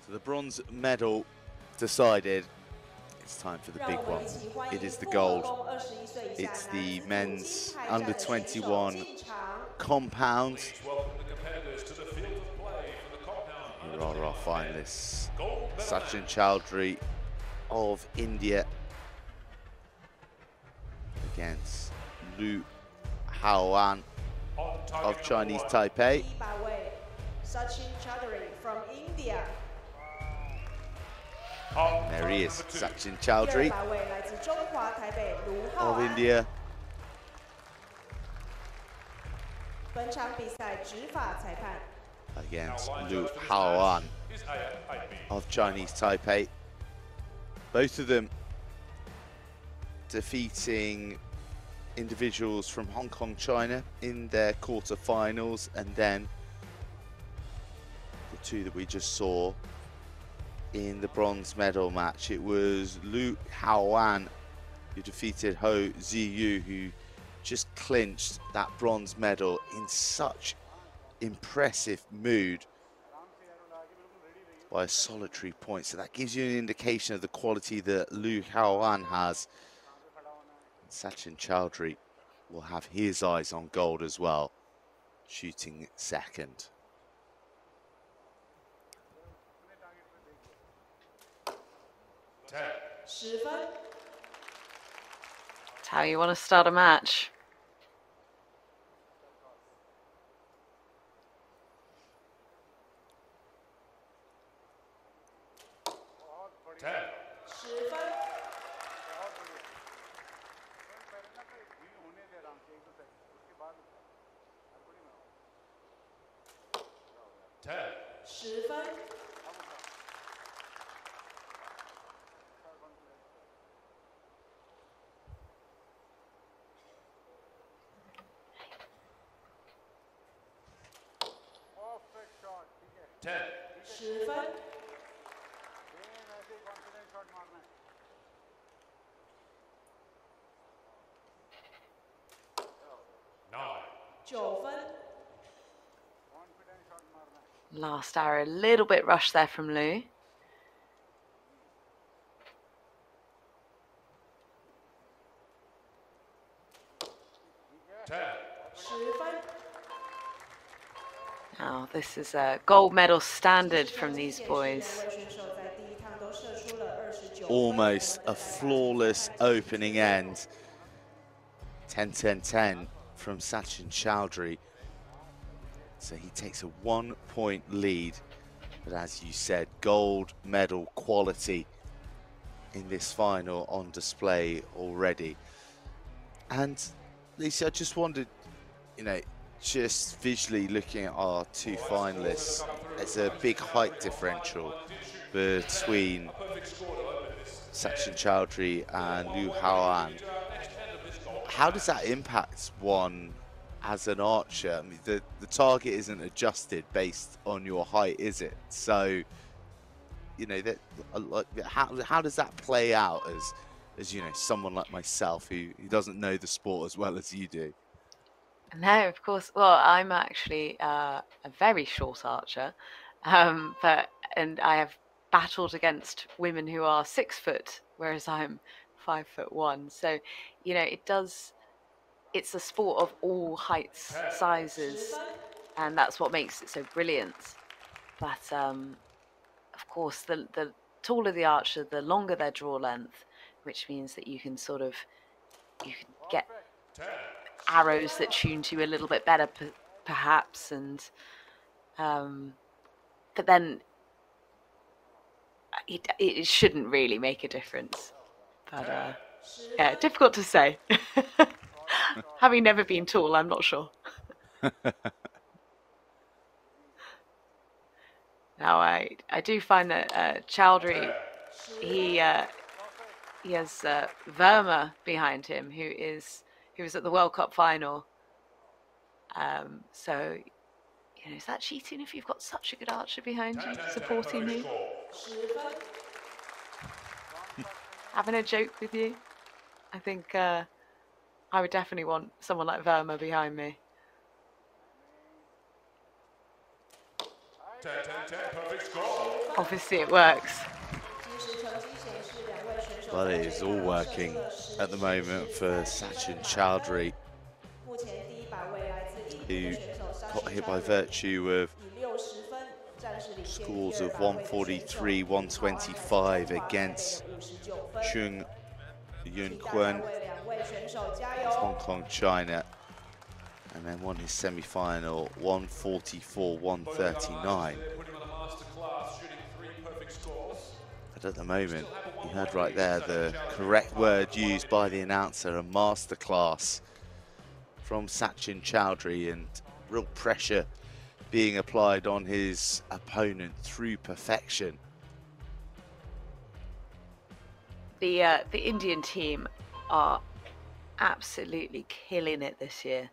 So the bronze medal decided. It's time for the big one. It is the gold. It's the men's under 21 compound. Here are our finalists. Sachin Chaudhary of India against Lu Hao-an of Chinese Taipei. Sachin Chaudhary from India. There he is, Sachin Chaudhary of India. Against Lu Hao-an of Chinese Taipei. Both of them defeating individuals from Hong Kong, China in their quarterfinals, and then the two that we just saw in the bronze medal match. It was Lu Hao-an who defeated Ho Ziyu, who just clinched that bronze medal in such impressive mood by a solitary point. So that gives you an indication of the quality that Lu Hao-an has. Sachin Chaudhary will have his eyes on gold as well, shooting second. That's how you want to start a match. Last arrow, a little bit rushed there from Lu. Now this is a gold medal standard from these boys. Almost a flawless opening end. 10-10-10 from Sachin Chaudhary. So he takes a 1 point lead. But as you said, gold medal quality in this final on display already. And Lisa, I just wondered, you know, just visually looking at our two finalists, there's a big height differential between Sachin Chaudhary and Lu Hao-an. How does that impact one as an archer? I mean, the target isn't adjusted based on your height, is it? So, you know, that how does that play out as you know, someone like myself who doesn't know the sport as well as you do? No, of course. Well, I'm actually a very short archer, and I have battled against women who are 6 foot, whereas I'm 5'1". So, you know, it's a sport of all heights, sizes, and that's what makes it so brilliant. But of course, the taller the archer, the longer their draw length, which means that you can get arrows that tune to you a little bit better, perhaps, and but then it shouldn't really make a difference. But yeah, difficult to say. Having never been tall, I'm not sure. Now, I do find that Chaudhary, he has Verma behind him, who was at the World Cup final. So, you know, is that cheating if you've got such a good archer behind you supporting you? Having a joke with you? I think I would definitely want someone like Verma behind me. Obviously it works. 即时成绩显示，两位选手 Well, it is all working at the moment for Sachin Chaudhary, 目前第100位来自印度 who 的选手 got Sachin here by Chaudhary virtue of 以60分暂时领先 scores 第 of 200位的选手 143, 125 against against 59分。 Chung 请大家 Yun-Kuen 为两位选手加 of 油！ Hong Kong, China, and then won his semi-final 144, 139. But at the moment, you heard right there the correct word used by the announcer, a masterclass from Sachin Chaudhary, and real pressure being applied on his opponent through perfection. The Indian team are absolutely killing it this year,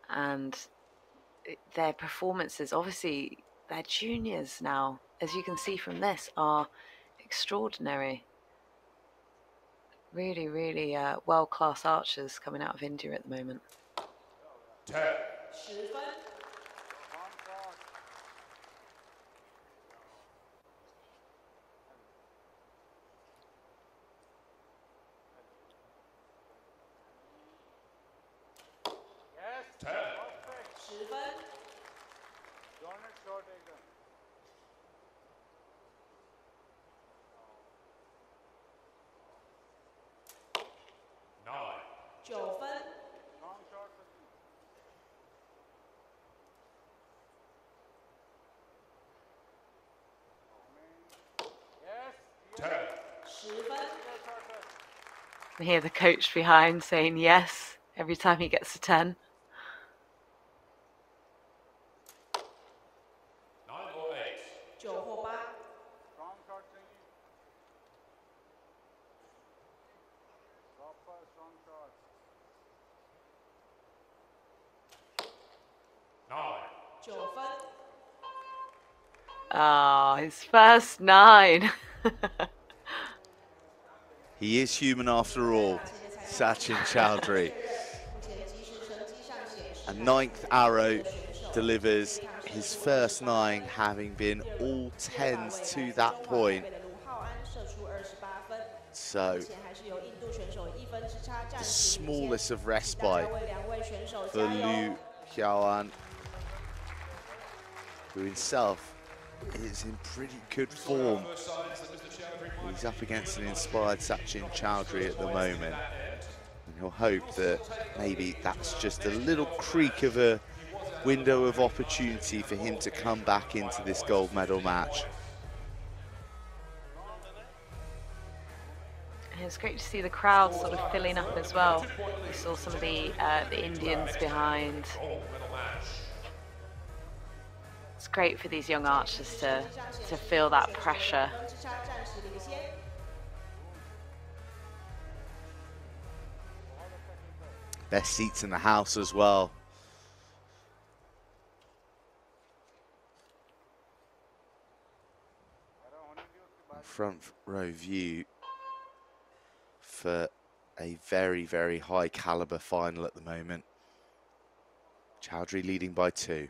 and their performances, obviously they're juniors now, as you can see from this, are extraordinary. Really, really world-class archers coming out of India at the moment. 10分。 10分。 9分。 10分。 I hear the coach behind saying yes every time he gets a 10. 9 或 8。 9分。 Ah, his first 9. He is human after all, Sachin Chaudhary. A 9th arrow delivers his first 9, having been all 10s to that point. So, the smallest of respite for Lu Hao-an, who himself is in pretty good form. He's up against an inspired Sachin Chaudhary at the moment, and he'll hope that maybe that's just a little creak of a window of opportunity for him to come back into this gold medal match. And it's great to see the crowd sort of filling up as well. We saw some of the Indians behind. It's great for these young archers to feel that pressure. Best seats in the house as well. Front row view for a very, very high caliber final at the moment. Chaudhary leading by 2.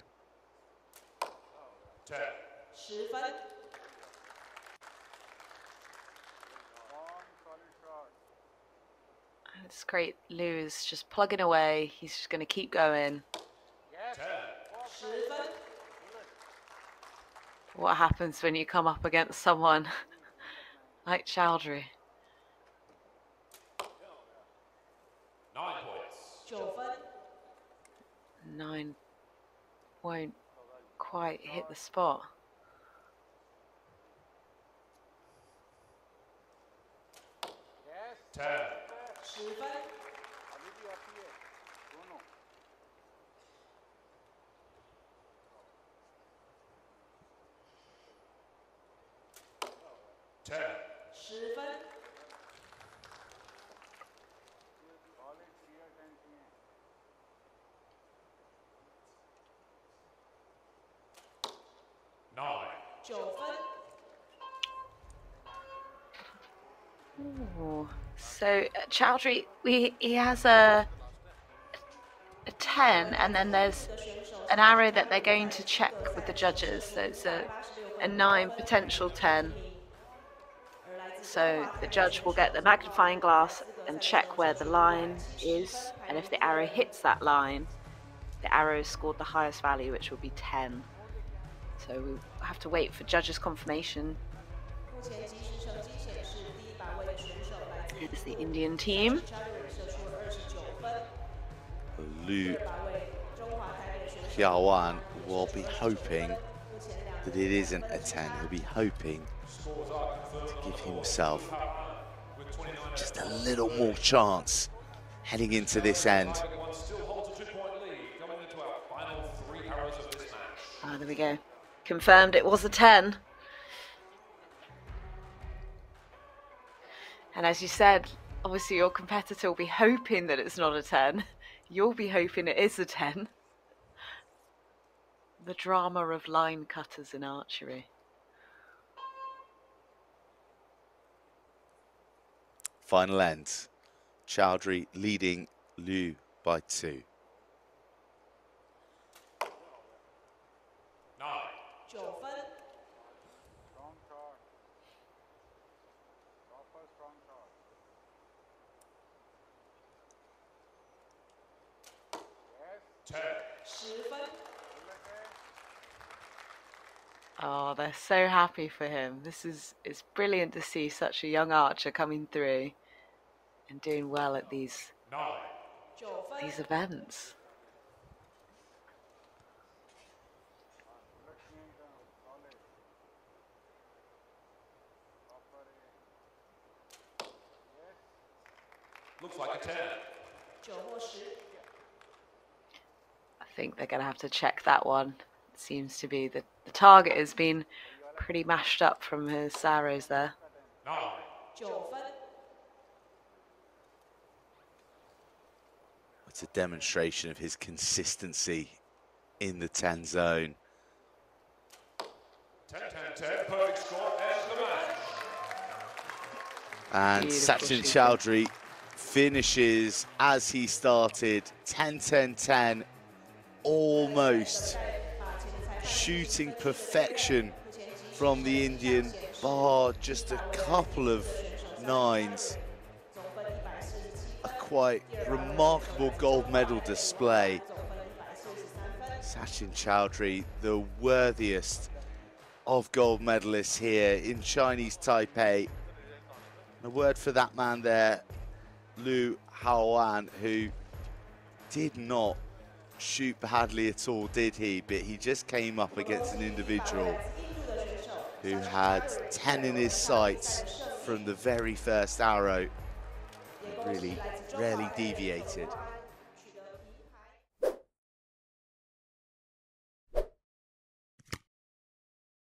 10分。 It's great. Lu is just plugging away. He's just going to keep going. 10分。 What happens when you come up against someone like Chaudhary? 9 points. 9 分。 9 won't quite hit the spot. 10 分。 10分。 9分。 Ooh. So Chaudhary, he has a 10, and then there's an arrow that they're going to check with the judges. So it's a 9, potential 10. So the judge will get the magnifying glass and check where the line is, and if the arrow hits that line, the arrow scored the highest value, which will be 10. So we'll have to wait for judges' confirmation. Here's the Indian team. Lu Hao-an will be hoping that it isn't a 10. He'll be hoping to give himself just a little more chance heading into this end. Ah, there we go. Confirmed it was a 10. And as you said, obviously your competitor will be hoping that it's not a 10. You'll be hoping it is a 10. The drama of line cutters in archery. Final end. Chaudhary leading Lu by 2. 9. 9 分。 10. 10 分。 Oh, they're so happy for him. It's brilliant to see such a young archer coming through and doing well at these 9. 9 分。 events. Looks like a 10. 9或10。 I think they're going to have to check that one. It seems to be the target has been pretty mashed up from his arrows there. 9 分。 It's a demonstration of his consistency in the 10 zone. 10, 10, 10, perfect score, and the match. And Beautiful Sachin shooting. Chaudhary finishes as he started, 10, 10, 10, almost shooting perfection from the Indian, bar just a couple of 9s. A quite remarkable gold medal display. Sachin Chaudhary, the worthiest of gold medalists here in Chinese Taipei. And a word for that man there, Lu Hao-an, who did not shoot badly at all, did he? But he just came up against an individual who had 10 in his sights from the very first arrow. He really rarely deviated.